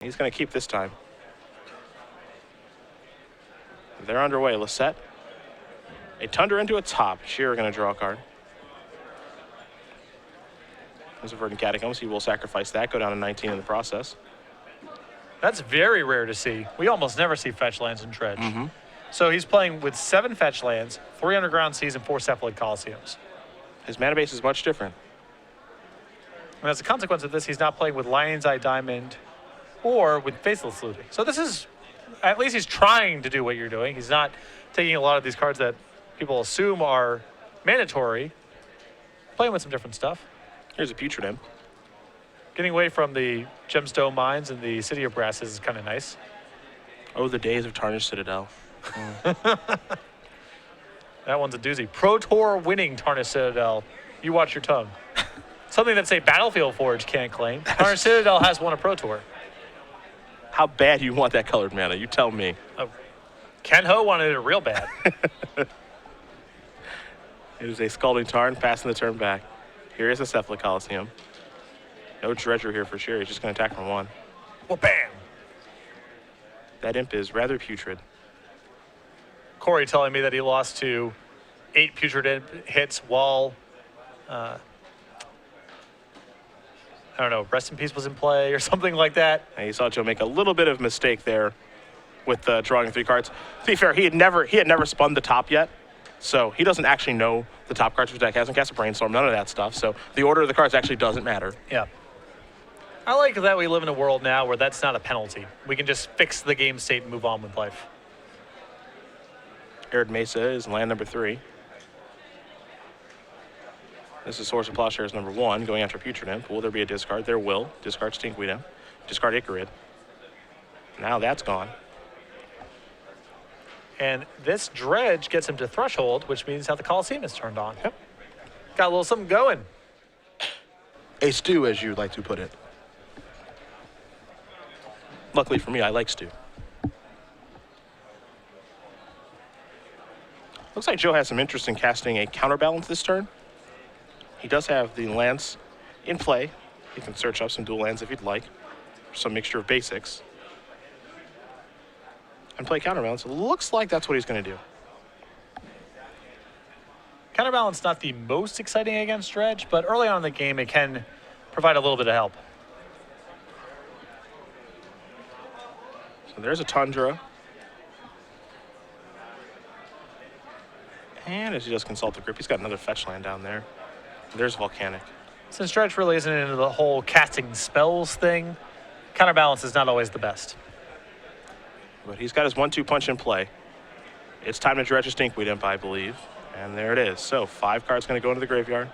He's going to keep this time. They're underway. Lossett. A Tundra into a top. Shearer going to draw a card. There's a Verdant Catacombs. He will sacrifice that, go down to 19 in the process. That's very rare to see. We almost never see fetch lands in Dredge. So he's playing with 7 fetch lands, 3 Underground Seas, and 4 Cephalid Colosseums. His mana base is much different. And as a consequence of this, he's not playing with Lion's Eye Diamond or with Faceless Looting. So this is, at least he's trying to do what you're doing. He's not taking a lot of these cards that people assume are mandatory, playing with some different stuff. Here's a Putrid Imp. Getting away from the Gemstone Mines and the City of Brasses is kind of nice. Oh, the days of Tarnished Citadel. That one's a doozy. Pro Tour winning Tarnished Citadel. You watch your tongue. Something that, say, Battlefield Forge can't claim. Tarnished Citadel has won a Pro Tour. How bad you want that colored mana? You tell me. Oh, Ken Ho wanted it real bad. It is a Scalding Tarn, passing the turn back. Here is a Cephalid Colosseum. No Dredger here for sure. He's just going to attack from 1. Well, bam! That Imp is rather putrid. Corey telling me that he lost to 8 Putrid Imp hits while, I don't know, Rest in Peace was in play or something like that. And you saw Joe make a little bit of mistake there with drawing 3 cards. To be fair, he had never spun the top yet, so he doesn't actually know the top cards of his deck. Hasn't cast a Brainstorm, none of that stuff. So the order of the cards actually doesn't matter. Yeah. I like that we live in a world now where that's not a penalty. We can just fix the game state and move on with life. Arid Mesa is land number 3. This is Source of Plowshares number 1, going after Putrid Imp. Will there be a discard? There will. Discard Stinkweed Imp. Discard Icarid. Now that's gone. And this Dredge gets him to Threshold, which means how the Coliseum is turned on. Yep. Got a little something going. A stew, as you'd like to put it. Luckily for me, I like stew. Looks like Joe has some interest in casting a Counterbalance this turn. He does have the lands in play. He can search up some dual lands if he'd like, some mixture of basics, and play Counterbalance. It looks like that's what he's going to do. Counterbalance not the most exciting against Dredge, but early on in the game it can provide a little bit of help. So there's a Tundra. And as he does consult the group, he's got another fetch land down there. There's Volcanic. Since Dredge really isn't into the whole casting spells thing, Counterbalance is not always the best. But he's got his 1-2 punch in play. It's time to dredge a Stinkweed Imp, I believe. And there it is. So 5 cards going to go into the graveyard.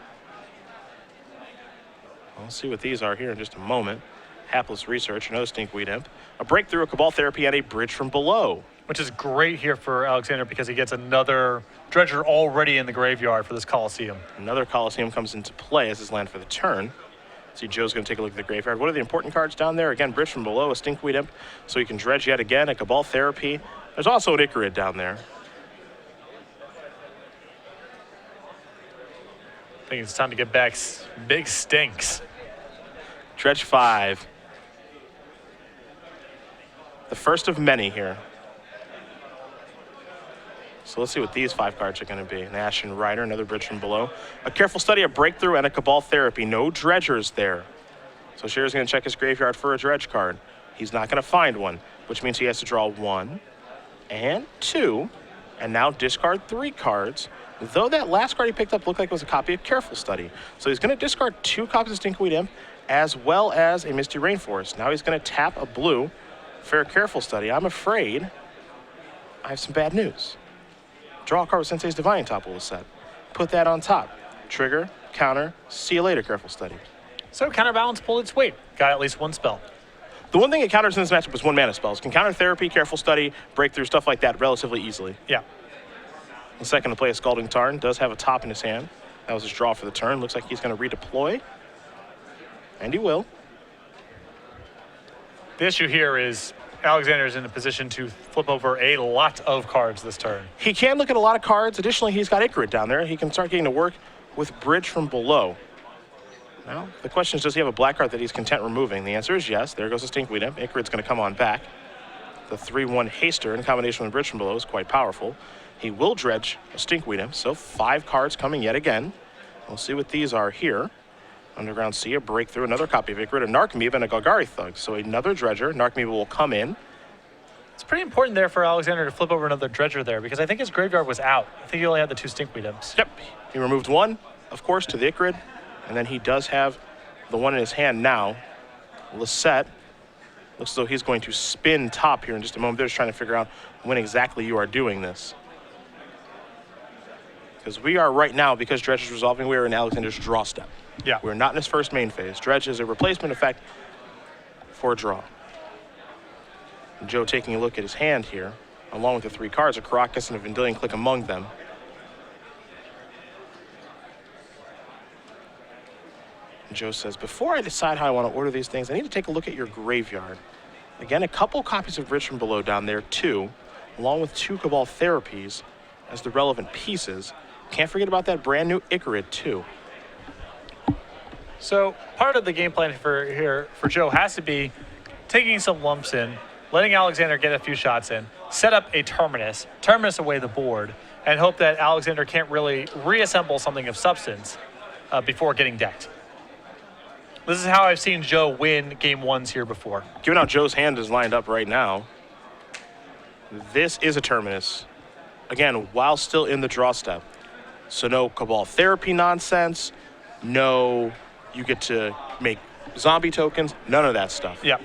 We'll see what these are here in just a moment. Hapless Research, another Stinkweed Imp. A Breakthrough, a Cabal Therapy, and a Bridge from Below. Which is great here for Alexander because he gets another Dredger already in the graveyard for this Coliseum. Another Coliseum comes into play as his land for the turn. See, Joe's going to take a look at the graveyard. What are the important cards down there? Again, Bridge from Below, a Stinkweed Imp, so you can dredge yet again, a Cabal Therapy. There's also an Icarid down there. I think it's time to get back big stinks. Dredge 5. The first of many here. So let's see what these 5 cards are going to be. An Ashen Rider, another Bridge from Below. A Careful Study, a Breakthrough, and a Cabal Therapy. No dredgers there. So Shearer's going to check his graveyard for a dredge card. He's not going to find one, which means he has to draw 1 and 2, and now discard 3 cards. Though that last card he picked up looked like it was a copy of Careful Study. So he's going to discard 2 copies of Stinkweed Imp, as well as a Misty Rainforest. Now he's going to tap a blue for a Careful Study. I'm afraid I have some bad news. Draw a card with Sensei's Divine Topple was set. Put that on top. Trigger, counter, see you later, Careful Study. So Counterbalance pulled its weight. Got at least 1 spell. The one thing it counters in this matchup was 1 mana spells. Can counter Therapy, Careful Study, Breakthrough, stuff like that relatively easily. Yeah. The second to play a Scalding Tarn does have a top in his hand. That was his draw for the turn. Looks like he's going to redeploy. And he will. The issue here is Alexander's in a position to flip over a lot of cards this turn. He can look at a lot of cards. Additionally, he's got Icarid down there. He can start getting to work with Bridge from Below. Now, the question is, does he have a black card that he's content removing? The answer is yes. There goes a Stinkweed Imp. Ichorid's going to come on back. The 3-1 Haster in combination with Bridge from Below is quite powerful. He will dredge a Stinkweed Imp, so 5 cards coming yet again. We'll see what these are here. Underground Sea, a Breakthrough, another copy of Ichorid, a Narcomoeba, and a Golgari Thug. So another Dredger. Narcomoeba will come in. It's pretty important there for Alexander to flip over another Dredger there because I think his graveyard was out. I think he only had the 2 Stinkweed Imps. Yep. He removed 1, of course, to the Ichorid. And then he does have the one in his hand now. Lossett. Looks as though he's going to spin top here in just a moment. They're just trying to figure out when exactly you are doing this. Because we are right now, because Dredge is resolving, we are in Alexander's draw step. Yeah. We're not in his first main phase. Dredge is a replacement effect for a draw. And Joe taking a look at his hand here, along with the 3 cards, a Caracas and a Vendilion Click among them. And Joe says, before I decide how I want to order these things, I need to take a look at your graveyard. Again, a couple copies of Bridge from Below down there, too, along with 2 Cabal Therapies as the relevant pieces. Can't forget about that brand new Ichorid, too. So part of the game plan for Joe has to be taking some lumps in, letting Alexander get a few shots in, set up a Terminus away the board, and hope that Alexander can't really reassemble something of substance before getting decked. This is how I've seen Joe win game 1s here before. Given how Joe's hand is lined up right now, this is a Terminus. Again, while still in the draw step. So no Cabal Therapy nonsense, no you get to make zombie tokens, none of that stuff. Yeah.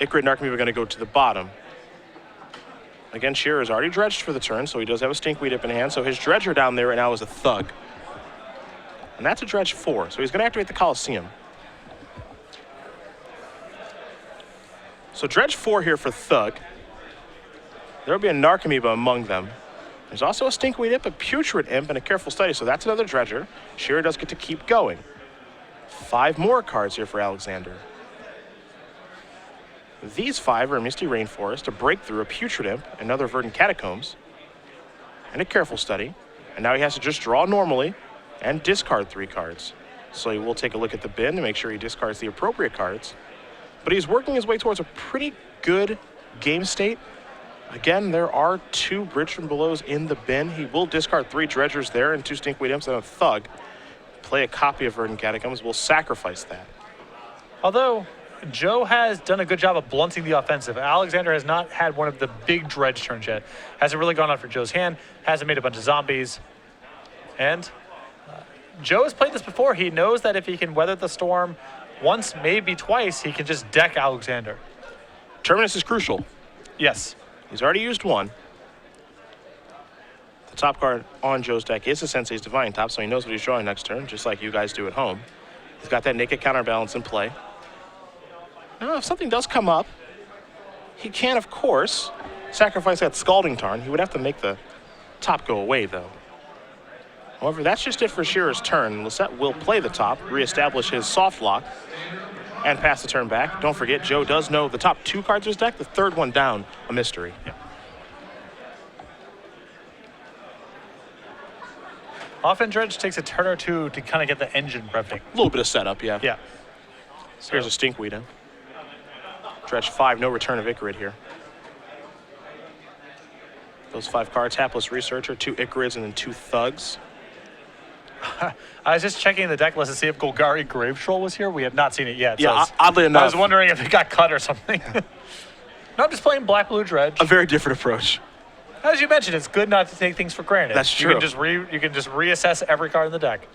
Ichorid and Narcomoeba are going to go to the bottom. Again, Shearer is already dredged for the turn, so he does have a Stinkweed Imp in hand. So his Dredger down there right now is a Thug. And that's a Dredge 4, so he's going to activate the Coliseum. So Dredge 4 here for Thug. There will be a Narcomoeba among them. There's also a Stinkweed Imp, a Putrid Imp, and a Careful Study, so that's another Dredger. Shearer does get to keep going. 5 more cards here for Alexander. These 5 are a Misty Rainforest, a Breakthrough, a Putrid Imp, another Verdant Catacombs, and a Careful Study. And now he has to just draw normally and discard 3 cards. So he will take a look at the bin to make sure he discards the appropriate cards. But he's working his way towards a pretty good game state. Again, there are 2 Bridge from Belows in the bin. He will discard 3 Dredgers there and 2 Stinkweed Imps and a Thug. Play a copy of Verdant Catacombs. We'll sacrifice that. Although Joe has done a good job of blunting the offensive. Alexander has not had one of the big dredge turns yet. Hasn't really gone on for Joe's hand. Hasn't made a bunch of zombies. And Joe has played this before. He knows that if he can weather the storm once, maybe twice, he can just deck Alexander. Terminus is crucial. Yes. He's already used 1. The top card on Joe's deck is a Sensei's Divine Top, so he knows what he's drawing next turn, just like you guys do at home. He's got that Naked Counterbalance in play. Now, if something does come up, he can, of course, sacrifice that Scalding Tarn. He would have to make the top go away, though. However, that's just it for Shearer's turn. Lossett will play the top, reestablish his soft lock, and pass the turn back. Don't forget, Joe does know the top 2 cards of his deck, the 3rd one down, a mystery. Yeah. Often Dredge takes a turn or 2 to kind of get the engine revving. A little bit of setup, yeah. Yeah. So here's a Stinkweed Imp. Dredge 5, no return of Ichorid here. Those 5 cards, Hapless Researcher, 2 Ichorids, and then 2 Thugs. I was just checking the deck list to see if Golgari Grave Troll was here. We have not seen it yet. Yeah, so oddly enough. I was wondering if it got cut or something. No, I'm just playing Black-Blue Dredge. A very different approach. As you mentioned, it's good not to take things for granted. That's true. You can just reassess every card in the deck.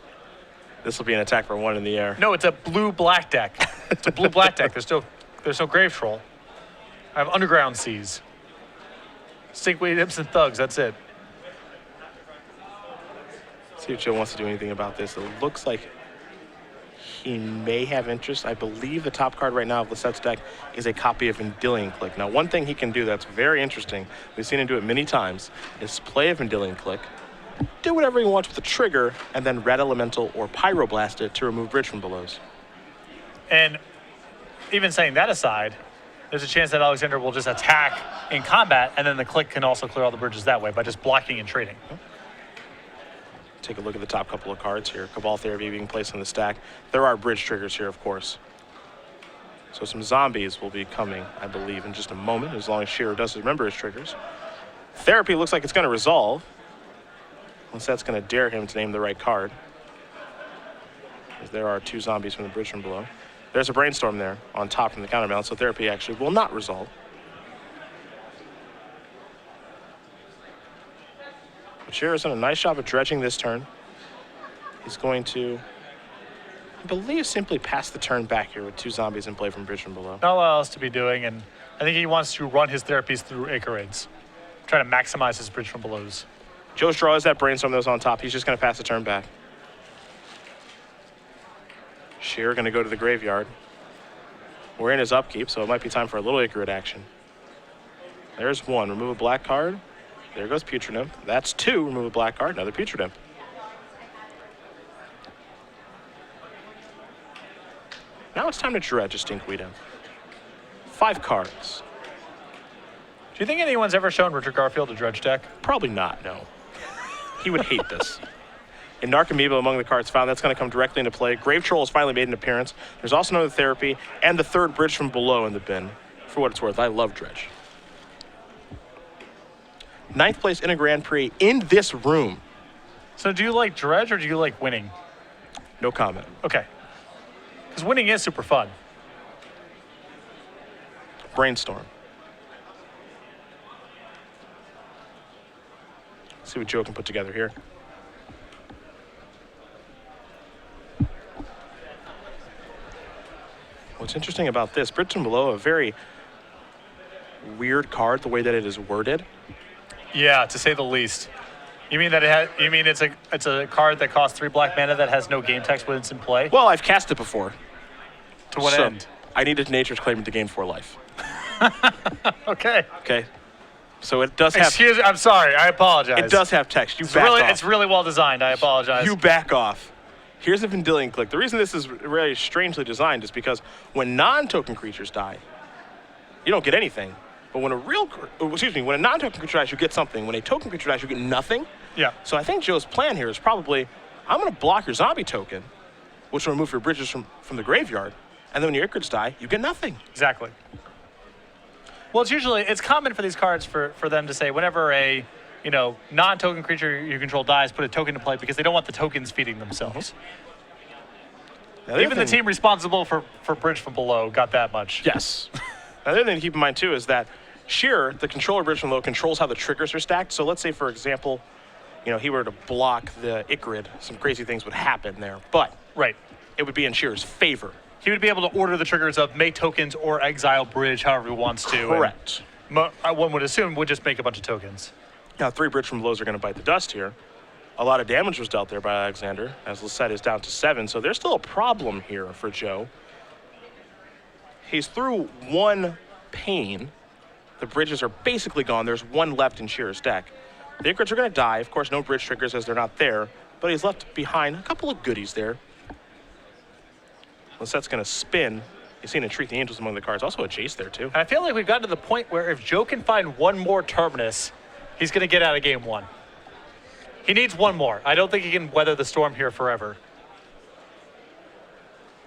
This will be an attack for 1 in the air. No, it's a blue-black deck. It's a blue-black deck. There's no Grave Troll. I have Underground Seas. Stinkweed Imps and Thugs, that's it. See if Joe wants to do anything about this. It looks like he may have interest. I believe the top card right now of Lossett's deck is a copy of Vendilion Click. Now, one thing he can do that's very interesting, we've seen him do it many times, is play a Vendilion Click, do whatever he wants with the trigger, and then Red Elemental or Pyroblast it to remove Bridge from Belows. And even saying that aside, there's a chance that Alexander will just attack in combat, and then the click can also clear all the bridges that way by just blocking and trading. Take a look at the top couple of cards here. Cabal Therapy being placed on the stack. There are bridge triggers here, of course. So some zombies will be coming, I believe, in just a moment, as long as Shearer does remember his triggers. Therapy looks like it's going to resolve. Unless that's going to dare him to name the right card. As there are 2 zombies from the bridge from below. There's a Brainstorm there on top from the counterbalance, so Therapy actually will not resolve. But Shearer's done a nice job of dredging this turn. He's going to, I believe, simply pass the turn back here with 2 zombies in play from bridge from below. Not a lot else to be doing, and I think he wants to run his therapies through acre raids. Trying to maximize his bridge from belows. Joe's draw is that Brainstorm that was on top. He's just going to pass the turn back. Shearer going to go to the graveyard. We're in his upkeep, so it might be time for a little acre action. There's 1. Remove a black card. There goes Putrid Imp. That's 2. Remove a black card. Another Putrid Imp. Now it's time to dredge a Stinkweed Imp. 5 cards. Do you think anyone's ever shown Richard Garfield a dredge deck? Probably not, no. He would hate this. And Narcomoeba among the cards found, that's going to come directly into play. Grave Troll has finally made an appearance. There's also another Therapy and the 3rd bridge from below in the bin. For what it's worth, I love dredge. 9th place in a Grand Prix in this room. So do you like dredge or do you like winning? No comment. Okay. Because winning is super fun. Brainstorm. Let's see what Joe can put together here. What's interesting about this, Bridge from Below, a very weird card, the way that it is worded. Yeah, to say the least. You mean that it's a card that costs 3 black mana that has no game text when it's in play? Well, I've cast it before. To what end? I needed Nature's Claim to gain 4 life. Okay. Okay. So it does have. I'm sorry. I apologize. It does have text. Back off. It's really well designed. I apologize. You back off. Here's a Vendilion Click. The reason this is really strangely designed is because when non-token creatures die, you don't get anything. But when when a non-token creature dies, you get something. When a token creature dies, you get nothing. Yeah. So I think Joe's plan here is probably, I'm going to block your zombie token, which will remove your bridges from the graveyard, and then when your Ichorids die, you get nothing. Exactly. Well, it's common for these cards for them to say whenever a non-token creature you control dies, put a token to play because they don't want the tokens feeding themselves. Now, Even the team responsible for Bridge from Below got that much. Yes. Now, the other thing to keep in mind, too, is that Shearer, the controller Bridge from Below, controls how the triggers are stacked. So let's say, for example, he were to block the Ichorid, some crazy things would happen there. But right, it would be in Shearer's favor. He would be able to order the triggers of make tokens or exile Bridge however he wants to. Correct. One would assume would just make a bunch of tokens. Now, 3 Bridge from Belows are going to bite the dust here. A lot of damage was dealt there by Alexander, as Lossett is down to 7. So there's still a problem here for Joe. He's through 1 pain. The bridges are basically gone. There's 1 left in Shearer's deck. The Ichorids are going to die. Of course, no bridge triggers as they're not there. But he's left behind a couple of goodies there. Lossett's going to spin. You've seen Entreat the Angels among the cards. Also a Jace there, too. And I feel like we've gotten to the point where if Joe can find 1 more Terminus, he's going to get out of game 1. He needs 1 more. I don't think he can weather the storm here forever.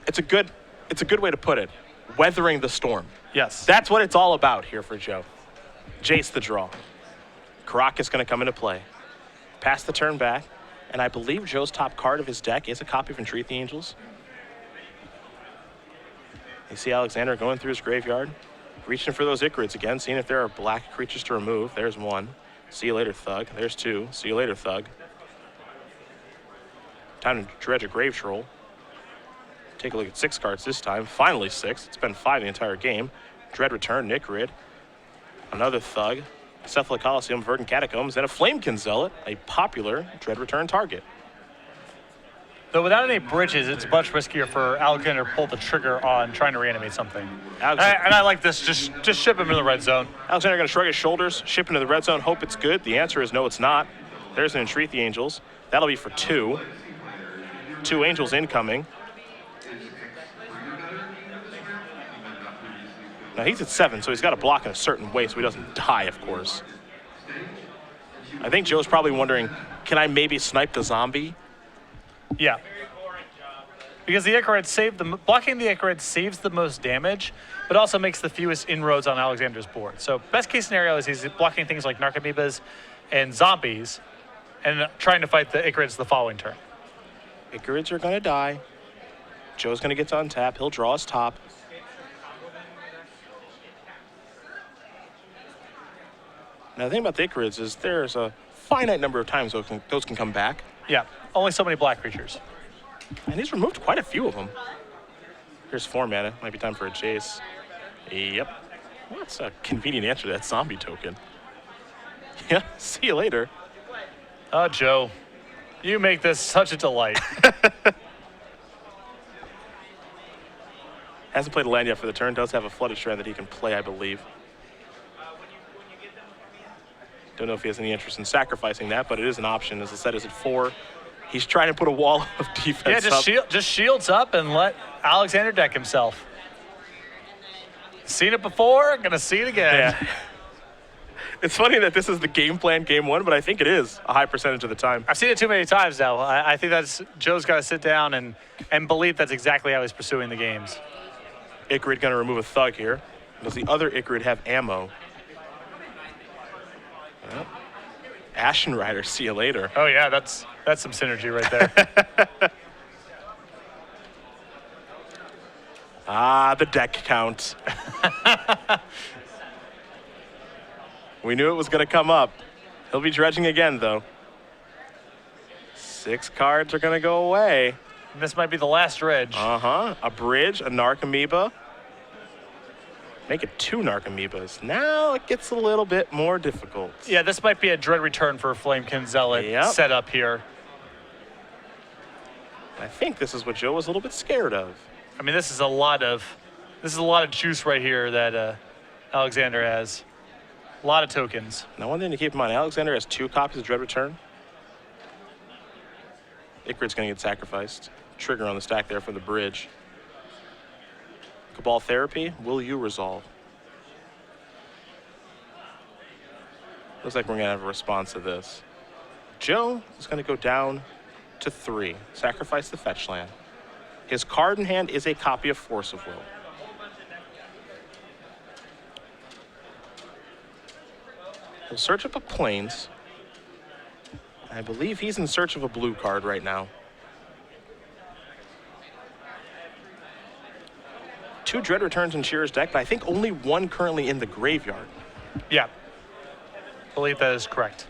It's a good way to put it. Weathering the storm. Yes. That's what it's all about here for Joe. Jace the draw. Karak is going to come into play. Pass the turn back. And I believe Joe's top card of his deck is a copy of Entreat the Angels. You see Alexander going through his graveyard, reaching for those Ichorids again, seeing if there are black creatures to remove. There's 1. See you later, Thug. There's 2. See you later, Thug. Time to dredge a Grave Troll. Take a look at 6 cards this time. Finally 6. It's been 5 the entire game. Dread Return, Ichorid. Another Thug. Cephalid Coliseum, Verdant Catacombs, and a Flamekin Zealot, a popular Dread Return target. Though without any bridges, it's much riskier for Alexander to pull the trigger on trying to reanimate something. And I like this. Just ship him in the red zone. Alexander going to shrug his shoulders, ship into the red zone, hope it's good. The answer is no, it's not. There's an Entreat the Angels. That'll be for 2. 2 Angels incoming. Now he's at 7, so he's got to block in a certain way so he doesn't die, of course. I think Joe's probably wondering, can I maybe snipe the zombie? Yeah. Because the Icarus blocking the Icarus saves the most damage, but also makes the fewest inroads on Alexander's board. So best case scenario is he's blocking things like Narcomoebas and zombies and trying to fight the Icarus the following turn. Icarus are going to die. Joe's going to get to untap. He'll draw his top. Now, the thing about the Icarus is there's a finite number of times those can come back. Yeah, only so many black creatures. And he's removed quite a few of them. Here's 4 mana. Might be time for a chase. Yep. Well, that's a convenient answer to that zombie token. Yeah, see you later. Oh, Joe, you make this such a delight. Hasn't played a land yet for the turn. Does have a Flooded Strand that he can play, I believe. Don't know if he has any interest in sacrificing that, but it is an option as the set is at 4. He's trying to put a wall of defense up. Just shields up and let Alexander deck himself. Seen it before, gonna see it again. Yeah. It's funny that this is the game plan, game 1, but I think it is a high percentage of the time. I've seen it too many times now. I think Joe's got to sit down and believe that's exactly how he's pursuing the games. Icarus gonna remove a Thug here. Does the other Icarus have ammo? Well, Ashen Rider, see you later. Oh yeah, that's some synergy right there. The deck count. We knew it was going to come up. He'll be dredging again, though. 6 cards are going to go away. This might be the last dredge. A bridge, a Narcomoeba. Make it 2 Narcomoebas. Now it gets a little bit more difficult. Yeah, this might be a dread return for Flamekin Zealot setup here. I think this is what Joe was a little bit scared of. I mean, this is a lot of juice right here that Alexander has. A lot of tokens. Now, one thing to keep in mind, Alexander has 2 copies of Dread Return. Icarus going to get sacrificed. Trigger on the stack there for the bridge. Cabal Therapy, will you resolve? Looks like we're going to have a response to this. Joe is going to go down to 3. Sacrifice the fetch land. His card in hand is a copy of Force of Will. He'll search up a Plains. I believe he's in search of a blue card right now. 2 Dread Returns in Shearer's deck, but I think only 1 currently in the graveyard. Yeah. I believe that is correct.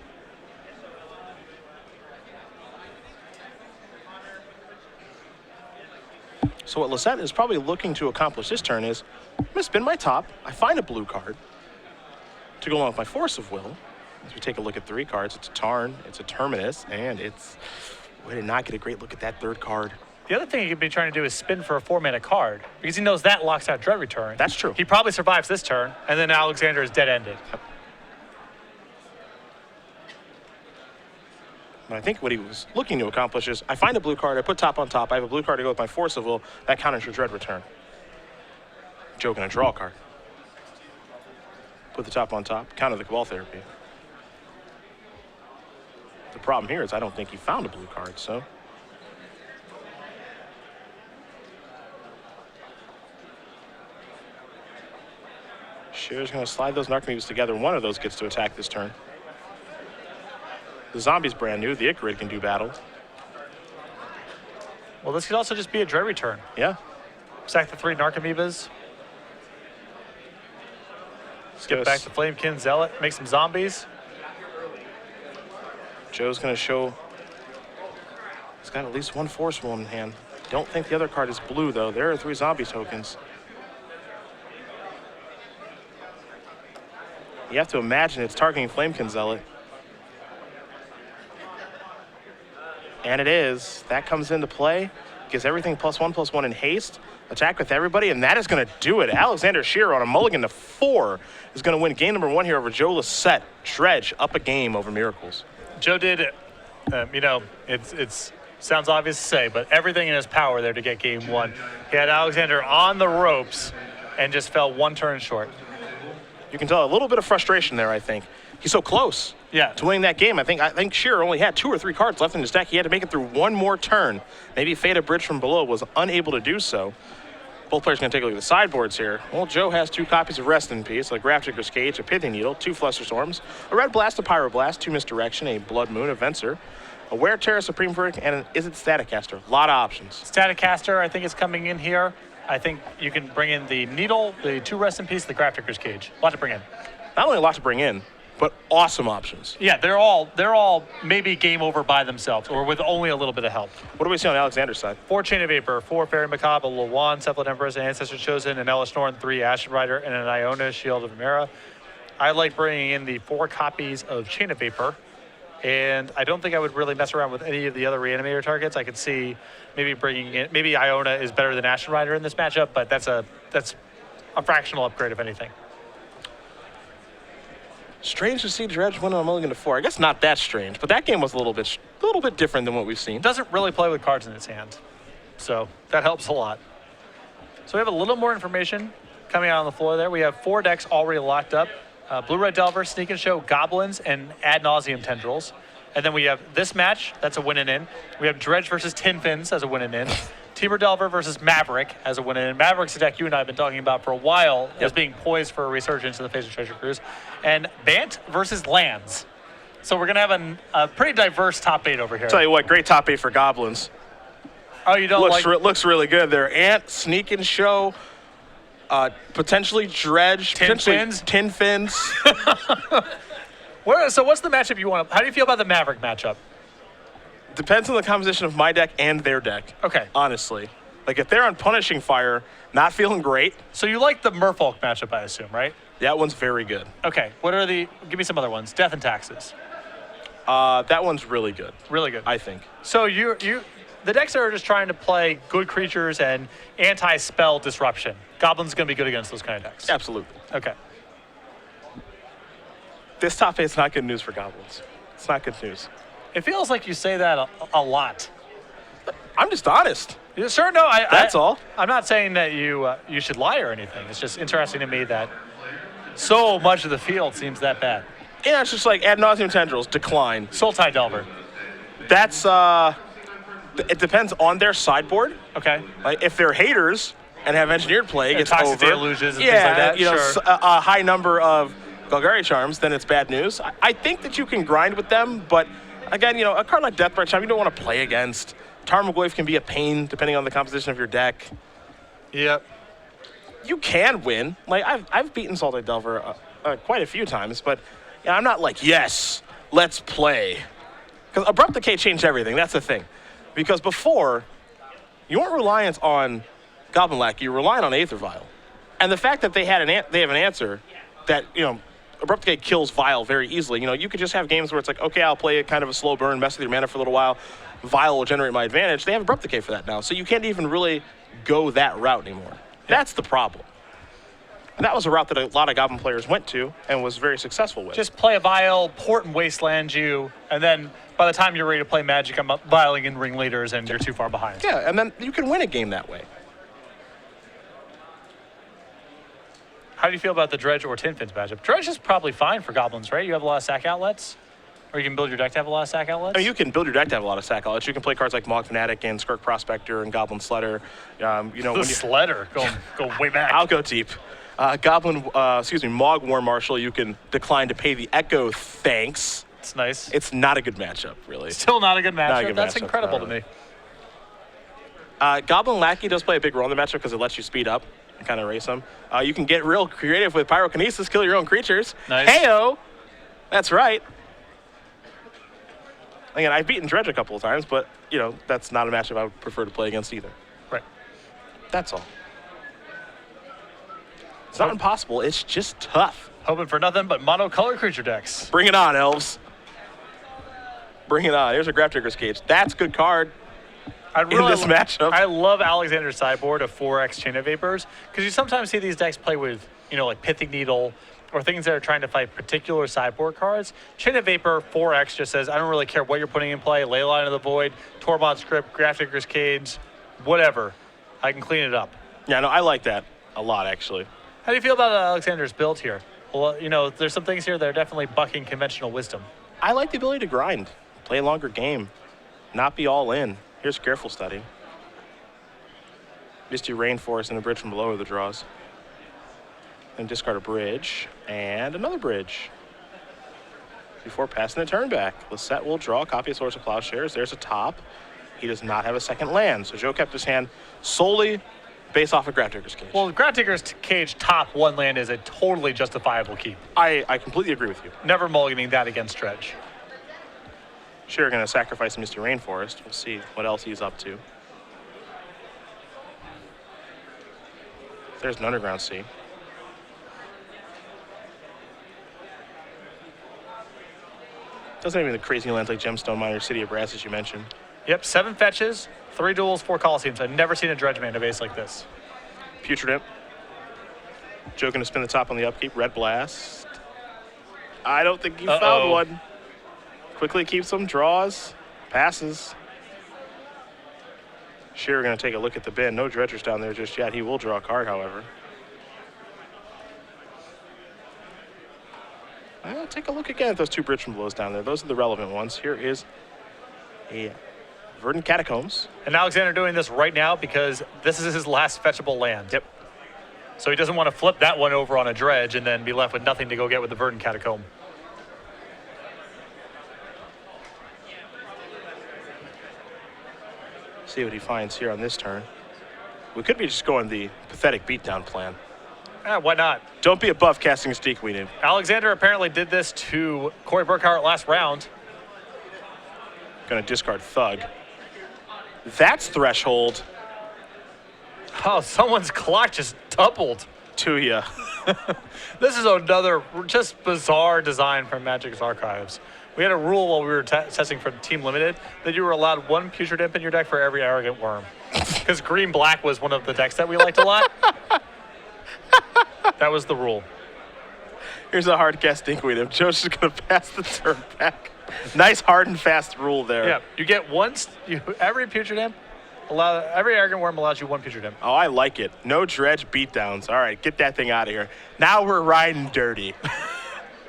So what Lossett is probably looking to accomplish this turn is, I'm going to spin my top, I find a blue card to go along with my Force of Will. As we take a look at 3 cards, it's a Tarn, it's a Terminus, and we did not get a great look at that 3rd card. The other thing he could be trying to do is spin for a 4-mana card, because he knows that locks out Dread Return. That's true. He probably survives this turn, and then Alexander is dead-ended. Yep. But I think what he was looking to accomplish is, I find a blue card, I put top on top, I have a blue card to go with my Force of Will, that counters your Dread Return. Joe gonna draw a card. Put the top on top, counter the Cabal Therapy. The problem here is I don't think he found a blue card, so. Shearer's gonna slide those Narcomoebas together. One of those gets to attack this turn. The zombie's brand new. The Icarus can do battle. Well, this could also just be a Dread Return. Yeah. Sack the 3 Narcomoebas. Skip back to Flamekin Zealot. Make some zombies. Joe's going to show he's got at least 1 Force Will in hand. Don't think the other card is blue, though. There are 3 zombie tokens. You have to imagine it's targeting Flamekin Zealot. And it is. That comes into play. Gives everything +1/+1 in haste. Attack with everybody, and that is going to do it. Alexander Shearer on a mulligan to 4 is going to win game number 1 here over Joe Lossett. Dredge up a game over Miracles. Joe did it. It's sounds obvious to say, but everything in his power there to get game 1. He had Alexander on the ropes and just fell 1 turn short. You can tell a little bit of frustration there, I think. he's so close. Yeah. To winning that game. I think Shearer only had 2 or 3 cards left in his deck. He had to make it through one more turn. Maybe fade a bridge from below, was unable to do so. Both players are going to take a look at the sideboards here. Well, Joe has 2 copies of Rest in Peace, a Grafdigger's Cage, a Pithing Needle, 2 Fluster Storms, a Red Blast, a Pyroblast, 2 Misdirection, a Blood Moon, a Venser, a Wear Terra Supreme Verdict, and an Is It Staticaster. A lot of options. Staticaster, I think, is coming in here. I think you can bring in the Needle, the 2 Rest in Peace, the Grafdigger's Cage. A lot to bring in. Not only a lot to bring in, but awesome options. Yeah, they're all maybe game over by themselves or with only a little bit of help. What do we see on Alexander's side? 4 Chain of Vapor, 4 Fairy Macabre, a Lawan, Cephalid Empress, an Ancestor Chosen, an Ellis Norn, 3 Ashen Rider, and an Iona Shield of Amira. I like bringing in the 4 copies of Chain of Vapor, and I don't think I would really mess around with any of the other Reanimator targets. I could see maybe bringing in, maybe Iona is better than Ashen Rider in this matchup, but that's a fractional upgrade, if anything. Strange to see Dredge win on a mulligan to 4. I guess not that strange, but that game was a little bit different than what we've seen. Doesn't really play with cards in its hand, so that helps a lot. So we have a little more information coming out on the floor there. We have 4 decks already locked up. Blue-Red Delver, Sneak and Show, Goblins, and Ad Nauseam Tendrils. And then we have this match, that's a win and in. We have Dredge versus Tin Fins as a win and in. Temur Delver versus Maverick as a win and in. Maverick's a deck you and I have been talking about for a while as being poised for a resurgence in the face of Treasure Cruise. And Bant versus Lands. So we're going to have a pretty diverse top 8 over here. Tell you what, great top 8 for Goblins. Oh, you don't Looks really good there. Ant, Sneak and Show, potentially Dredge, Tin Fins. Tin Fins. So what's the matchup you want? How do you feel about the Maverick matchup? Depends on the composition of my deck and their deck. Okay. Honestly. Like, if they're on Punishing Fire, not feeling great. So you like the Merfolk matchup, I assume, right? That one's very good. Okay. Give me some other ones. Death and Taxes. That one's really good. Really good. I think. So the decks are just trying to play good creatures and anti-spell disruption. Goblin's going to be good against those kind of decks. Absolutely. Okay. This top 8 is not good news for Goblins. It's not good news. It feels like you say that a lot. I'm just honest. Yeah, sure, no. That's all. I'm not saying that you should lie or anything. It's just interesting to me that so much of the field seems that bad. Yeah, it's just like Ad Nauseam Tendrils, decline. Sultai Delver. That's, it depends on their sideboard. Okay. Like, if they're haters and have Engineered Plague, it's Toxic over. Deluges and things like that. You know, sure. a high number of Golgari Charms, then it's bad news. I think that you can grind with them, but again, you know, a card like Deathbright Charm you don't want to play against. Tarmogoyf can be a pain depending on the composition of your deck. Yep. You can win. Like, I've beaten Sultai Delver quite a few times, but I'm not like, yes, let's play. Because Abrupt Decay changed everything. That's the thing. Because before, you weren't reliant on Goblin Lackey. You were relying on Aether Vial. And the fact that they have an answer that, you know, Abrupt Decay kills Vial very easily. You know, you could just have games where it's like, okay, I'll play kind of a slow burn, mess with your mana for a little while. Vial will generate my advantage. They have Abrupt Decay for that now. So you can't even really go that route anymore. That's the problem. And that was a route that a lot of Goblin players went to and was very successful with. Just play a Vial, port and Wasteland you, and then by the time you're ready to play Magic, I'm vialing in Ringleaders and you're too far behind. Yeah, and then you can win a game that way. How do you feel about the Dredge or Tin Fins matchup? Dredge is probably fine for Goblins, right? You have a lot of sack outlets? Or you can build your deck to have a lot of sack outlets? I mean, you can build your deck to have a lot of sack outlets. You can play cards like Mog Fanatic and Skirk Prospector and Goblin Sledder. You know, when Sledder, go way back. I'll go deep. Mog War Marshal, you can decline to pay the Echo, thanks. It's nice. It's not a good matchup, really. Still not a good matchup? Not a good That's matchup, incredible to me. Goblin Lackey does play a big role in the matchup because it lets you speed up and kind of race them. You can get real creative with Pyrokinesis, kill your own creatures. Nice. Heyo! That's right. Again, I've beaten Dredge a couple of times, but, you know, that's not a matchup I would prefer to play against either. Right. That's all. It's not impossible. It's just tough. Hoping for nothing but monocolor creature decks. Bring it on, elves. Bring it on. Here's a Grafdigger's Cage. That's a good card in this matchup. I love Alexander's sideboard of 4X Chain of Vapors because you sometimes see these decks play with, you know, like Pithing Needle or things that are trying to fight particular sideboard cards. Chain of Vapor 4X just says, I don't really care what you're putting in play, Leyline of the Void, Tormod Script, Grafdigger's Cage, whatever. I can clean it up. Yeah, no, I like that a lot, actually. How do you feel about Alexander's build here? Well, you know, there's some things here that are definitely bucking conventional wisdom. I like the ability to grind, play a longer game, not be all in. Here's Careful Study. Misty Rainforest and a bridge from below are the draws. And discard a bridge, and another bridge. Before passing the turn back, Lossett will draw a copy of Source of Plowshares. There's a top. He does not have a second land, so Joe kept his hand solely based off of Gravedigger's Cage. Well, Gravedigger's Cage top 1 land is a totally justifiable keep. I completely agree with you. Never mulliganing that against Dredge. Shearer going to sacrifice Misty Rainforest. We'll see what else he's up to. There's an Underground Sea. Doesn't have any of the crazy lands like Gemstone Miner, City of Brass, as you mentioned. Yep, 7 fetches, 3 duels, 4 Coliseums. I've never seen a Dredge mana base like this. Putrid Imp. Joe going to spin the top on the upkeep. Red Blast. I don't think he found one. Quickly keeps them, draws, passes. Shearer going to take a look at the bin. No Dredgers down there just yet. He will draw a card, however. Well, take a look again at those 2 bridge from belows down there. Those are the relevant ones. Here is a Verdant Catacombs. And Alexander doing this right now because this is his last fetchable land. Yep. So he doesn't want to flip that one over on a Dredge and then be left with nothing to go get with the Verdant Catacomb. See what he finds here on this turn. We could be just going the pathetic beatdown plan. Why not? Don't be above casting a Stinkweed. Alexander apparently did this to Corey Burkhart last round. Going to discard Thug. That's Threshold. Oh, someone's clock just doubled. To ya. This is another just bizarre design from Magic's archives. We had a rule while we were testing for Team Limited that you were allowed 1 Putrid Imp in your deck for every Arrogant Worm. Because Green-Black was one of the decks that we liked a lot. That was the rule. Here's a hard cast Stinkweed Imp. Joe's just going to pass the turn back. Nice hard and fast rule there. Yeah, you get every Putrid Imp, every Arrogant Worm allows you 1 Putrid Imp. Oh, I like it. No Dredge beatdowns. All right, get that thing out of here. Now we're riding dirty.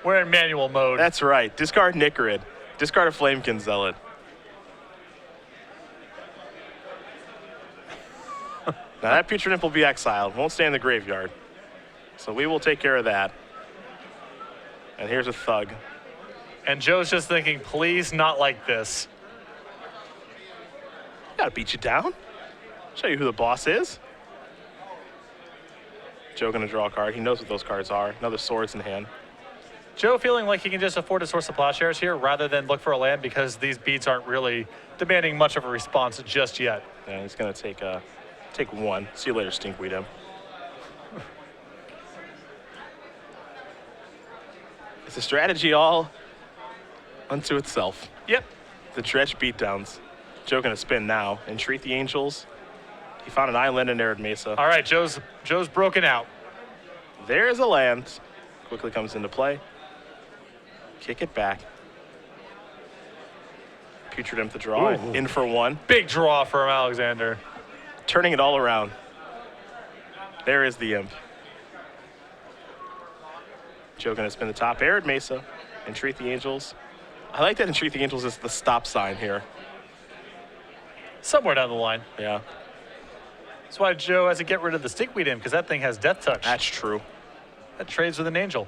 We're in manual mode. That's right. Discard Nicarid. Discard a Flamekin Zealot. Now that Putrid Imp will be exiled. Won't stay in the graveyard. So we will take care of that. And here's a Thug. And Joe's just thinking, please not like this. Gotta beat you down. Show you who the boss is. Joe gonna draw a card. He knows what those cards are. Another Swords in hand. Joe feeling like he can just afford to source the Plowshares here rather than look for a land because these beats aren't really demanding much of a response just yet. Yeah, he's gonna take 1. See you later, Stinkweed Imp. It's a strategy all unto itself. Yep. The Dredge beatdowns. Joe gonna spin now. Entreat the Angels. He found an island in Arid Mesa. All right, Joe's broken out. There's a land. Quickly comes into play. Kick it back. Putrid Imp the draw. Ooh. In for 1. Big draw from Alexander. Turning it all around. There is the Imp. Joe gonna spin the top. Arid Mesa. Entreat the Angels. I like that Entreat the Angels is the stop sign here. Somewhere down the line. Yeah. That's why Joe has to get rid of the Stinkweed Imp because that thing has Death Touch. That's true. That trades with an Angel.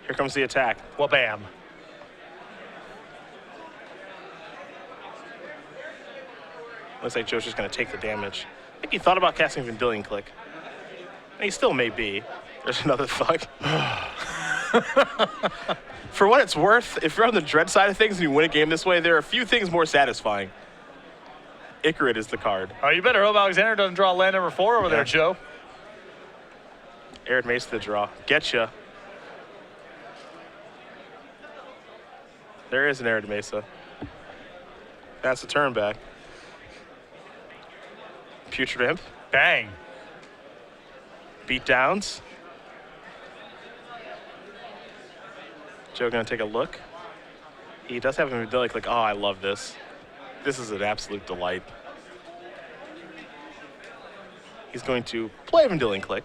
Here comes the attack. Well, bam. Looks like Joe's just going to take the damage. I think he thought about casting Vendilion Click. And he still may be. There's another Thug. For what it's worth, if you're on the Dread side of things and you win a game this way, there are a few things more satisfying. Icarid is the card. Oh, you better hope Alexander doesn't draw land number 4 over there, Joe. Arid Mesa the draw. Getcha. There is an Arid Mesa. That's the turn back. Putrid Imp. Bang. Beat downs. Joe gonna take a look. He does have a like, oh, I love this. This is an absolute delight. He's going to play Vendilion Click,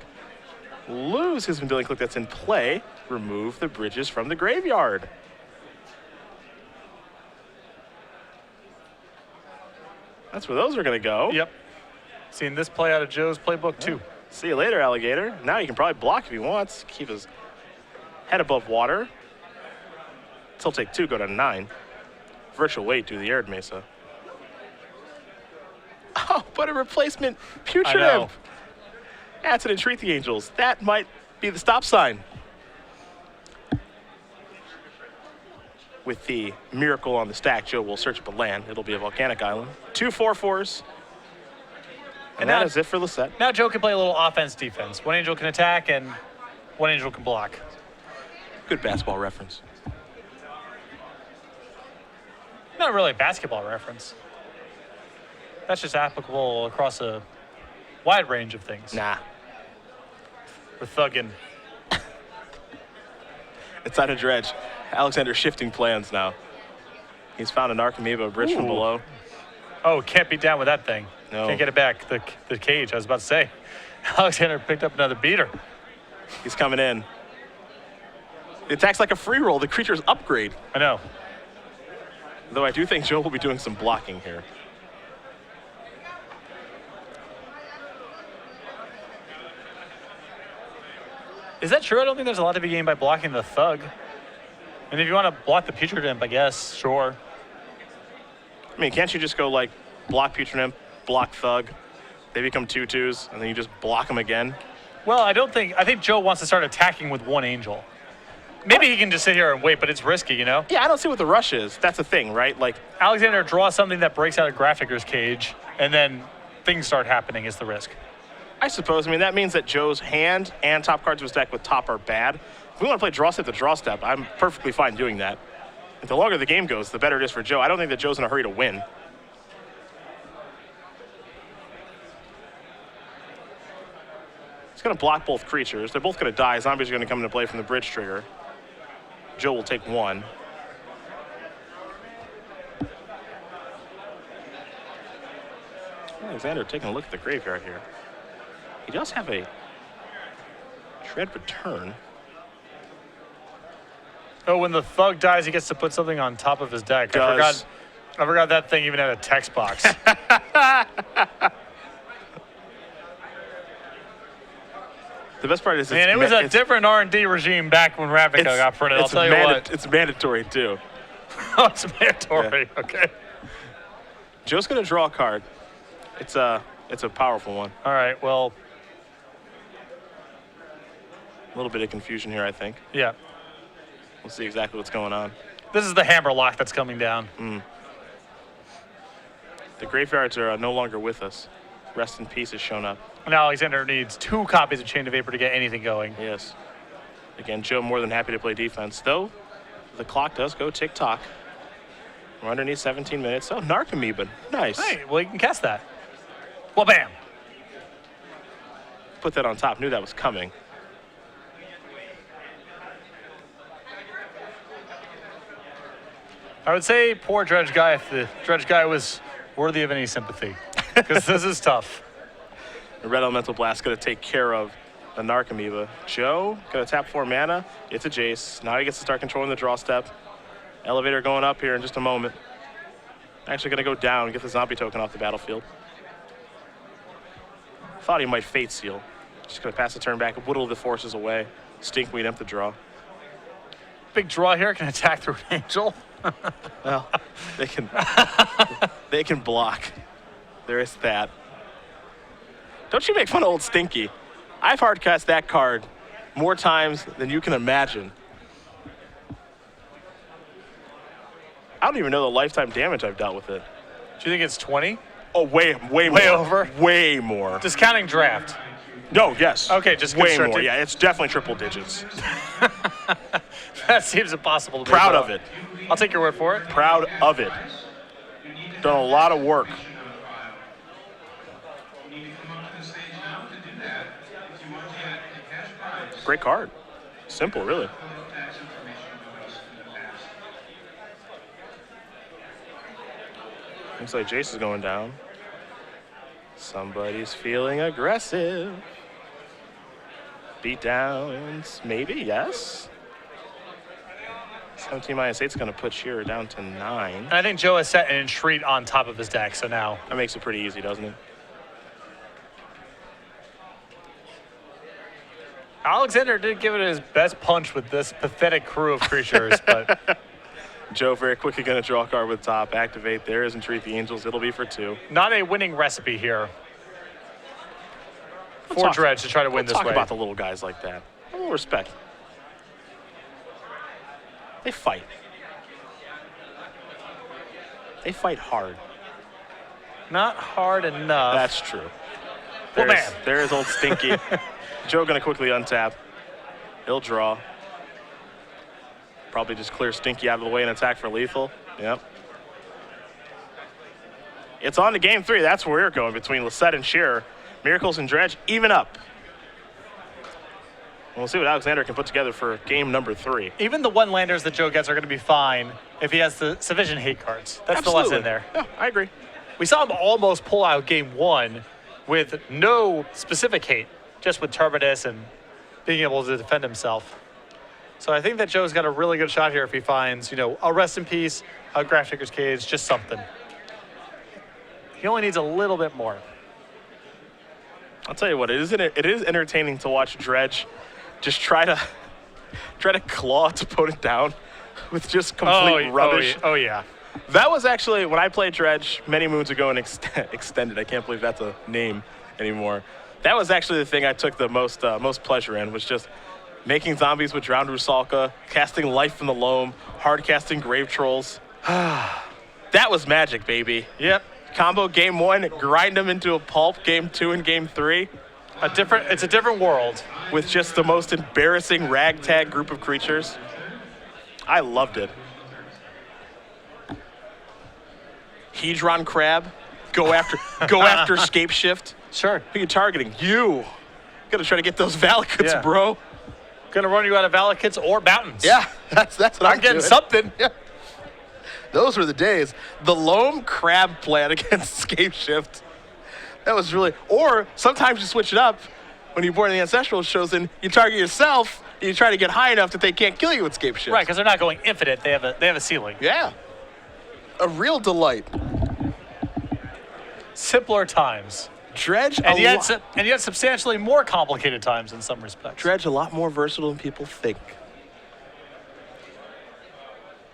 lose his Vendilion Click that's in play, remove the bridges from the graveyard. That's where those are going to go. Yep. Seen this play out of Joe's playbook, too. See you later, alligator. Now he can probably block if he wants. Keep his head above water. Still take 2, go to 9. Virtual weight due to the Arid Mesa. Oh, but a replacement Putrid I know. Imp. That's an Entreat the Angels. That might be the stop sign. With the Miracle on the stack, Joe will search up a land. It'll be a volcanic island. 2 4/4s. And that is it for Lossett. Now Joe can play a little offense-defense. One angel can attack, and one angel can block. Good basketball reference. Not really a basketball reference. That's just applicable across a wide range of things. Nah. We're thugging. It's on a dredge. Alexander shifting plans now. He's found an Archimedes, a bridge from Ooh. below. Oh, can't be down with that thing. No. Can't get it back. The cage, I was about to say. Alexander picked up another beater. He's coming in. The attack's like a free roll. The creature's upgrade. I know. Though I do think Joe will be doing some blocking here. Is that true? I don't think there's a lot to be gained by blocking the thug. And if you want to block the Putrid Imp, I guess, sure. I mean, can't you just go like block Putrid Imp, block Thug, they become 2/2s, and then you just block them again? Well, I think Joe wants to start attacking with one angel. Maybe he can just sit here and wait, but it's risky, you know? Yeah, I don't see what the rush is. That's the thing, right? Like, Alexander draws something that breaks out of Graphicer's cage, and then things start happening is the risk. I suppose, I mean, that means that Joe's hand and top cards of his deck with top are bad. If we want to play draw step to draw step, I'm perfectly fine doing that. And the longer the game goes, the better it is for Joe. I don't think that Joe's in a hurry to win. He's going to block both creatures. They're both going to die. Zombies are going to come into play from the bridge trigger. Joe will take 1. Alexander taking a look at the graveyard here. He does have a Dread Return. Oh, when the thug dies, he gets to put something on top of his deck. I forgot that thing even had a text box. The best part is Man, it was a different R&D regime back when Ravnica got printed, I'll tell you what. It's mandatory, too. Oh, it's mandatory, Yeah. okay. Joe's going to draw a card. It's a powerful one. All right, well, A little bit of confusion here, I think. yeah. We'll see exactly what's going on. This is the hammer lock that's coming down. The graveyards are no longer with us. Rest in Peace has shown up. Now Alexander needs 2 copies of Chain of Vapor to get anything going. Yes. Again, Joe more than happy to play defense, though the clock does go tick-tock. We're underneath 17 minutes. Oh, Narcomoeba. Nice. Hey, well, you can cast that. Well, bam. Put that on top. Knew that was coming. I would say poor Dredge Guy if the Dredge Guy was worthy of any sympathy. Because this is tough. The Red Elemental Blast going to take care of the Narcomoeba. Joe going to tap 4 mana. It's a Jace. Now he gets to start controlling the draw step. Elevator going up here in just a moment. Actually going to go down and get the zombie token off the battlefield. Thought he might Fate Seal. Just going to pass the turn back, whittle the forces away. Stinkweed up the draw. Big draw here, can attack through an angel. Well, they can block. There is that. Don't you make fun of old Stinky. I've hardcast that card more times than you can imagine. I don't even know the lifetime damage I've dealt with it. Do you think it's 20? Oh, way more. Way over? Way more. Discounting draft. No, yes. Okay, just way constructed. more. Yeah, it's definitely triple digits. That seems impossible to be. Proud of it. I'll take your word for it. Proud of it. Done a lot of work. Great card. Simple, really. Looks like Jace is going down. Somebody's feeling aggressive. Beatdowns, maybe, yes. 17 -8 is going to put Shearer down to 9. And I think Joe has set an entreat on top of his deck, so now. That makes it pretty easy, doesn't it? Alexander did give it his best punch with this pathetic crew of creatures, but Joe very quickly going to draw a card with top, activate. There is Entreat the Angels. It'll be for 2. not a winning recipe here for Dredge to try to win this Talk way. about the little guys like that. A little respect. They fight. They fight hard. Not hard enough. That's true. Well, man. There is old Stinky. Joe going to quickly untap. He'll draw. Probably just clear Stinky out of the way and attack for lethal. Yep. It's on to game 3. That's where we're going between Lossett and Shearer. Miracles and Dredge even up. We'll see what Alexander can put together for game number 3. Even the one-landers that Joe gets are going to be fine if he has the sufficient hate cards. That's Absolutely. the lesson there. Yeah, I agree. We saw him almost pull out game 1 with no specific hate, just with Turbidus and being able to defend himself. So I think that Joe's got a really good shot here if he finds, a Rest in Peace, a Graphicer's Cage, just something. He only needs a little bit more. I'll tell you what, it is entertaining to watch Dredge just try to claw its opponent down with just complete rubbish. Oh yeah. That was actually, when I played Dredge many moons ago and extended, I can't believe that's a name anymore. That was actually the thing I took the most pleasure in, was just making zombies with Drowned Rusalka, casting Life from the Loam, hard casting Grave Trolls. That was magic, baby. Yep. Combo game 1, grind them into a pulp game 2 and game 3. It's a different world. With just the most embarrassing ragtag group of creatures. I loved it. Hedron Crab, go after Scape Shift. Sure. Who are you targeting? You. Gotta try to get those Valakuts, Yeah. bro. Gonna run you out of Valakuts or Mountains. Yeah, that's what I'm getting doing. something. Yeah. Those were the days. The Loam Crab plan against Scape Shift. That was really, or sometimes you switch it up. When you're born in the Ancestral shows in, you target yourself, and you try to get high enough that they can't kill you with Scape Shift. Right, because they're not going infinite. They have a ceiling. Yeah. A real delight. Simpler times. Dredge, And yet substantially more complicated times in some respects. Dredge a lot more versatile than people think.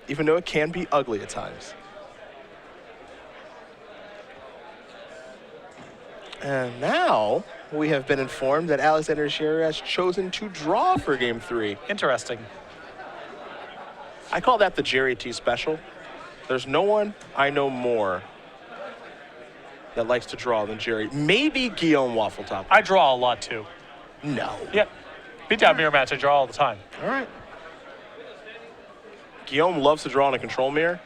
Even though it can be ugly at times. And now we have been informed that Alexander Shearer has chosen to draw for game 3. Interesting. I call that the Jerry T special. There's no one I know more that likes to draw than Jerry. Maybe Guillaume Waffletop. I draw a lot too. No. Yep. Beatdown mirror match, I draw all the time. All right. Guillaume loves to draw in a control mirror,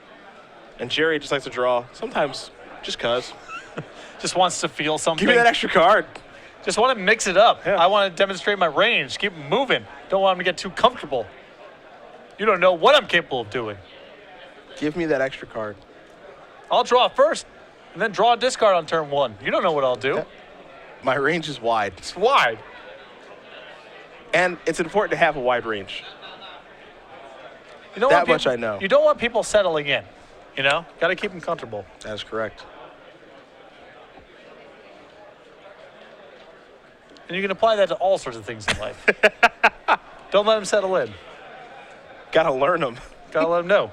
and Jerry just likes to draw sometimes just cause. Just wants to feel something. Give me that extra card. Just want to mix it up. Yeah. I want to demonstrate my range. Keep moving. Don't want him to get too comfortable. You don't know what I'm capable of doing. Give me that extra card. I'll draw first, and then draw a discard on turn 1. You don't know what I'll do. Yeah. My range is wide. It's wide. And it's important to have a wide range. You don't That want much I know. You don't want people settling in. Got to keep them comfortable. That is correct. And you can apply that to all sorts of things in life. Don't let them settle in. Gotta learn them. Gotta let them know.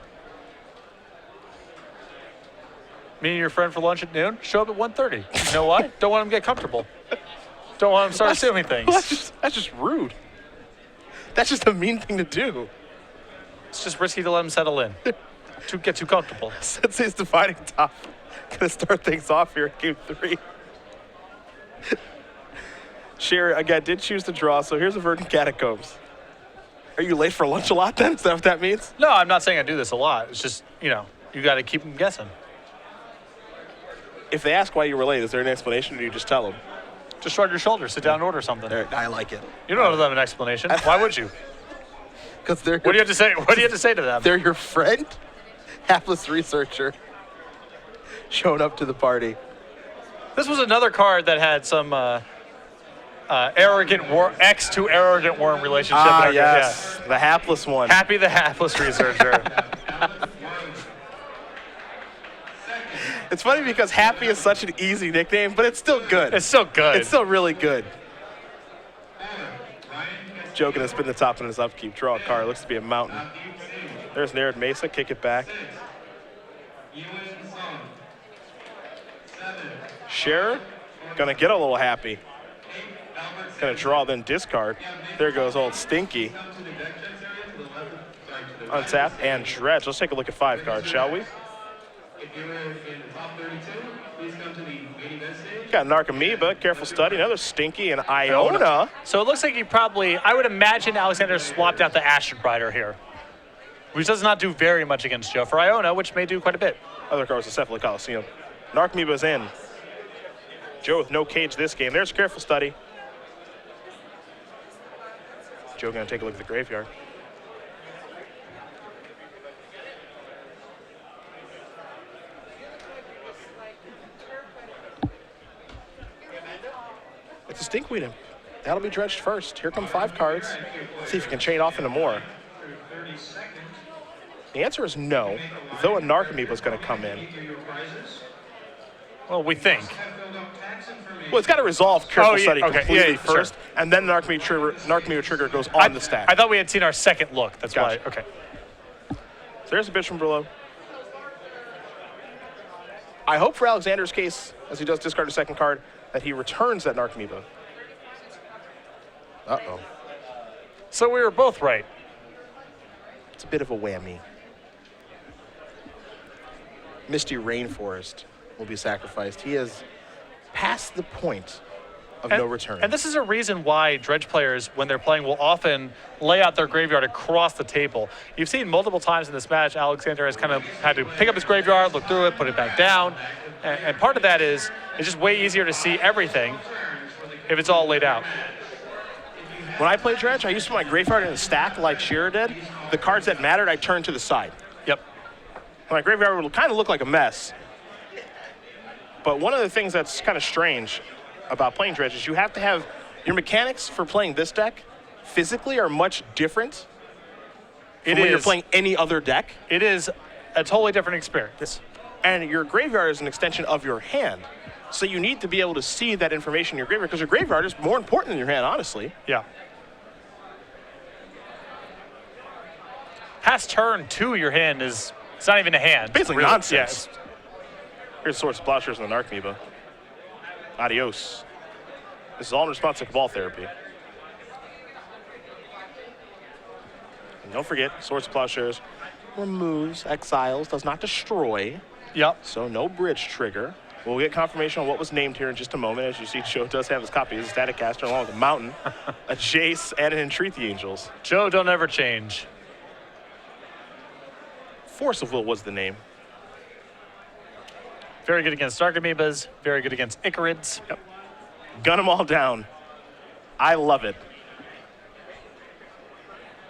Meeting your friend for lunch at noon, show up at 1:30. You know why? Don't want them to get comfortable. Don't want them to start assuming things. That's just rude. That's just a mean thing to do. It's just risky to let them settle in. To get too comfortable. Sensei's Dividing Top. Gonna start things off here at game 3. Shearer, again, did choose to draw, so here's a Verdant Catacombs. Are you late for lunch a lot then? Is that what that means? No, I'm not saying I do this a lot. It's just, you got to keep them guessing. If they ask why you were late, is there an explanation, or do you just tell them? Just shrug your shoulders, sit down and order something. I like it. You don't owe them an explanation. Why would you? Because they're What do you have to say? What do you have to say to them? They're your friend, hapless researcher, showing up to the party. This was another card that had some arrogant X to arrogant worm relationship. Yes, the hapless one. Happy the hapless researcher. It's funny because Happy is such an easy nickname, but it's still good. It's still good. It's still really good. Joe gonna spin the top in his upkeep. Draw a card. Looks to be a mountain. There's Nared Mesa. Kick it back. Shearer gonna get a little happy. Gonna draw, then discard. There goes old Stinky. Untap and dredge. Let's take a look at 5 cards, shall we? Got Narcomoeba, Careful Study, another Stinky, and Iona. So it looks like he probably, I would imagine Alexander swapped out the Ashen Rider here, which does not do very much against Joe. For Iona, which may do quite a bit. Other cards, the Cephalid Coliseum. Narcomoeba's in. Joe with no cage this game. There's Careful Study. Joe gonna take a look at the graveyard. It's a Stinkweed Imp. That'll be dredged first. Here come 5 cards. See if you can chain off into more. The answer is no, though a Narcomoeba is going to come in. Well, we think. Well, it's got to resolve Careful Study completely yeah, first, sure. and then Narcomoeba trigger goes on the stack. I thought we had seen our second look. That's Gotcha. why. Okay. So there's a bitch from below. I hope for Alexander's case, as he does discard a second card, that he returns that Narcomoeba. Uh-oh. So we were both right. It's a bit of a whammy. Misty Rainforest will be sacrificed. He is past the point of no return. And this is a reason why dredge players, when they're playing, will often lay out their graveyard across the table. You've seen multiple times in this match, Alexander has kind of had to pick up his graveyard, look through it, put it back down. And part of that is it's just way easier to see everything if it's all laid out. When I play dredge, I used to put my graveyard in a stack like Shearer did. The cards that mattered, I turned to the side. Yep. My graveyard would kind of look like a mess. But one of the things that's kind of strange about playing dredge is you have to have your mechanics for playing this deck physically are much different from when you're playing any other deck. It is a totally different experience. And your graveyard is an extension of your hand. So you need to be able to see that information in your graveyard because your graveyard is more important than your hand, honestly. Yeah. Past turn 2, your hand is, it's not even a hand. Basically really. nonsense. Yeah. Here's Swords of Plowshares and the Narcomoeba. Adios. This is all in response to Cabal Therapy. And don't forget, Swords of Plowshares removes, exiles, does not destroy. Yep. So no bridge trigger. We'll get confirmation on what was named here in just a moment. As you see, Joe does have his copy. He's a Static Caster along with a Mountain, a Jace, and an Entreat the Angels. Joe, don't ever change. Force of Will was the name. Very good against Narcomoebas, very good against Icarids. Yep. Gun them all down. I love it.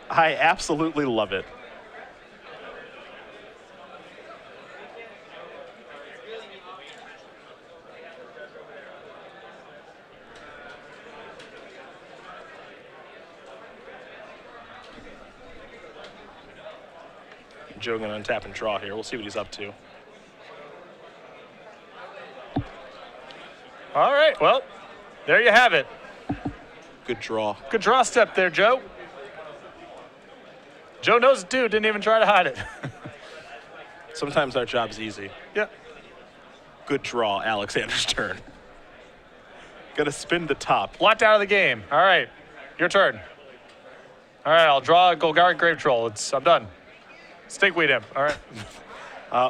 I absolutely love it. Joe gonna untap and draw here. We'll see what he's up to. All right, well, there you have it. Good draw. Good draw step there, Joe. Joe knows it too, didn't even try to hide it. Sometimes our job's easy. Yeah. Good draw, Alexander's turn. Gonna spin the top. Locked out of the game. All right, your turn. All right, I'll draw a Golgari Grave Troll. I'm done. Stinkweed Imp, all right.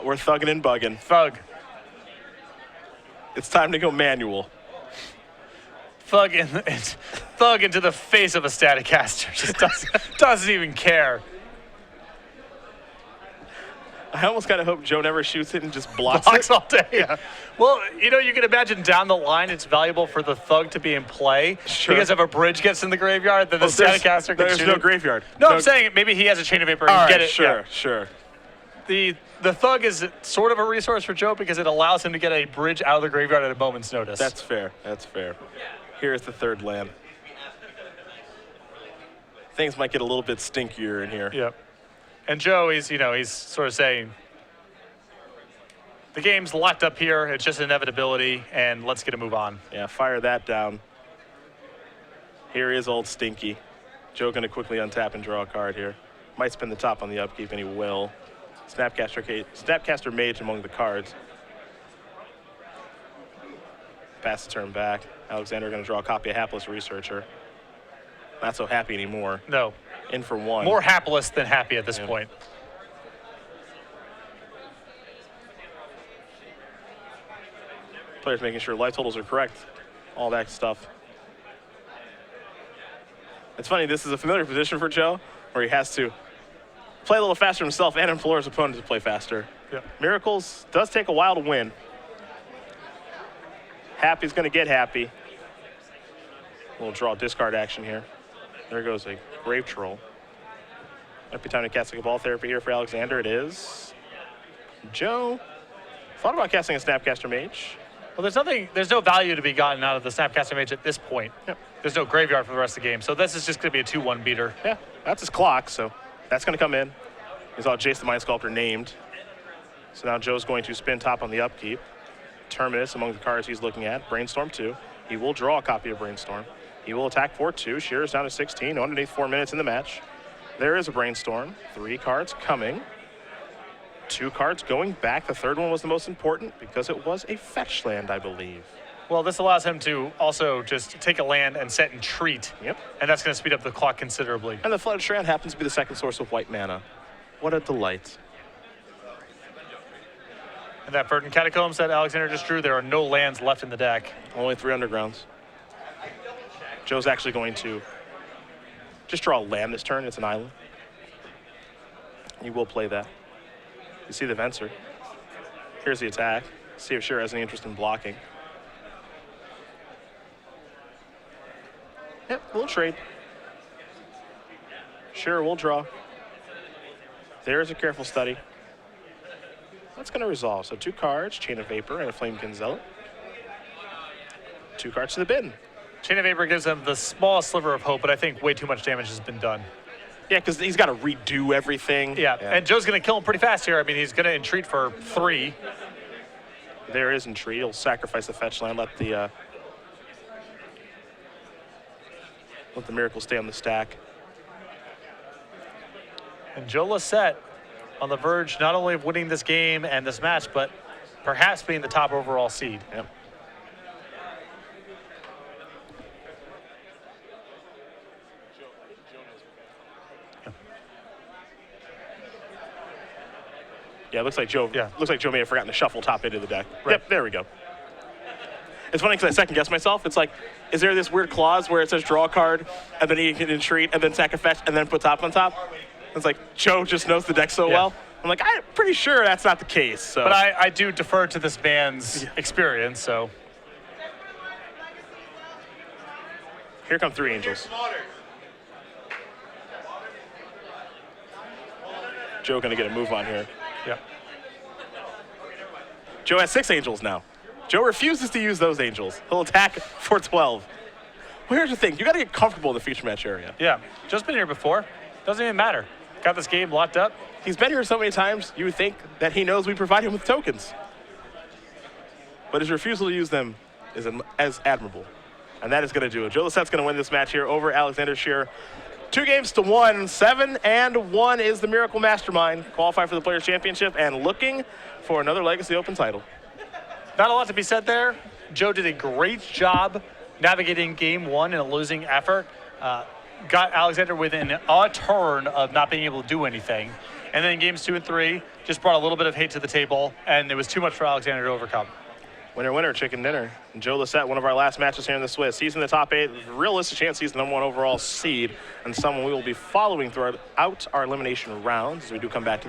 We're thugging and bugging. Thug. It's time to go manual. Thug into the face of a Static Caster. Just doesn't even care. I almost kind of hope Joe never shoots it and just blocks Blocks it. all day. Yeah. Well, you know, you can imagine down the line it's valuable for the Thug to be in play. Sure. Because if a bridge gets in the graveyard, then the Static Caster can There's shoot no it. graveyard. No, I'm saying maybe he has a Chain of Vapor and All right, get it. sure, Yeah. sure. The Thug is sort of a resource for Joe because it allows him to get a bridge out of the graveyard at a moment's notice. That's fair. That's fair. Here's the third land. Things might get a little bit stinkier in here. Yep. And Joe, he's sort of saying, the game's locked up here. It's just an inevitability, and let's get a move on. Yeah, fire that down. Here is old Stinky. Joe going to quickly untap and draw a card here. Might spin the top on the upkeep, and he will. Snapcaster Mage among the cards. Pass the turn back. Alexander going to draw a copy of Hapless Researcher. Not so happy anymore. No. In for one. More hapless than happy at this point. Players making sure life totals are correct. All that stuff. It's funny, this is a familiar position for Joe, where he has to play a little faster himself and implore his opponent to play faster. Yep. Miracles does take a while to win. Happy's going to get happy. We'll draw discard action here. There goes a Grave Troll. Might be time to cast a Cabal Therapy here for Alexander. It is. Joe thought about casting a Snapcaster Mage. Well, there's no value to be gotten out of the Snapcaster Mage at this point. Yep. There's no graveyard for the rest of the game, so this is just going to be a 2-1 beater. Yeah, that's his clock, so that's going to come in. He's all Jace the Mind Sculptor named. So now Joe's going to spin top on the upkeep. Terminus among the cards he's looking at. Brainstorm 2. He will draw a copy of Brainstorm. He will attack for 2. Shearer's down to 16, underneath 4 minutes in the match. There is a Brainstorm. 3 cards coming. 2 cards going back. The third one was the most important because it was a fetch land, I believe. Well, this allows him to also just take a land and set and treat. Yep. And that's going to speed up the clock considerably. And the Flooded Strand happens to be the second source of white mana. What a delight. And that Verdant Catacombs that Alexander just drew, there are no lands left in the deck. Only 3 undergrounds. Joe's actually going to just draw a land this turn. It's an island. He will play that. You see the Venser. Here's the attack. See if Shearer has any interest in blocking. Yep, we'll trade. Shearer will draw. There's a Careful Study. That's going to resolve. So 2 cards, Chain of Vapor and a Flamekin Zealot. 2 cards to the bin. Chain of Vapor gives him the smallest sliver of hope, but I think way too much damage has been done. Yeah, because he's got to redo everything. Yeah, and Joe's going to kill him pretty fast here. I mean, he's going to entreat for 3. There is entreat. He'll sacrifice the fetch land, let the Miracle stay on the stack. And Joe Lossett on the verge not only of winning this game and this match, but perhaps being the top overall seed. Yep. Yeah, it looks like Joe. Yeah. Looks like Joe may have forgotten to shuffle top into the deck. Right. Yep, there we go. It's funny because I second guess myself. It's like, is there this weird clause where it says draw a card and then he can entreat and then sack a fetch and then put top on top? It's like Joe just knows the deck so well. I'm like, I'm pretty sure that's not the case. So. But I do defer to this man's experience. So here come 3 angels. Joe gonna get a move on here. yeah. Joe has 6 angels now. Joe refuses to use those angels. He'll attack for 12. Well, here's the thing. You got to get comfortable in the feature match area. Yeah, Joe's been here before. Doesn't even matter. Got this game locked up. He's been here so many times, you would think that he knows we provide him with tokens. But his refusal to use them is as admirable. And that is going to do it. Joe Lossett's going to win this match here over Alexander Shearer. 2-1. 7-1 is the Miracle Mastermind. Qualified for the Players' Championship and looking for another Legacy Open title. Not a lot to be said there. Joe did a great job navigating game 1 in a losing effort. Got Alexander within a turn of not being able to do anything. And then games 2 and 3 just brought a little bit of hate to the table, and it was too much for Alexander to overcome. Winner, winner, chicken dinner. And Joe Lossett, one of our last matches here in the Swiss. He's in the top 8. Realistic chance he's the #1 overall seed and someone we will be following throughout our elimination rounds as we do come back to the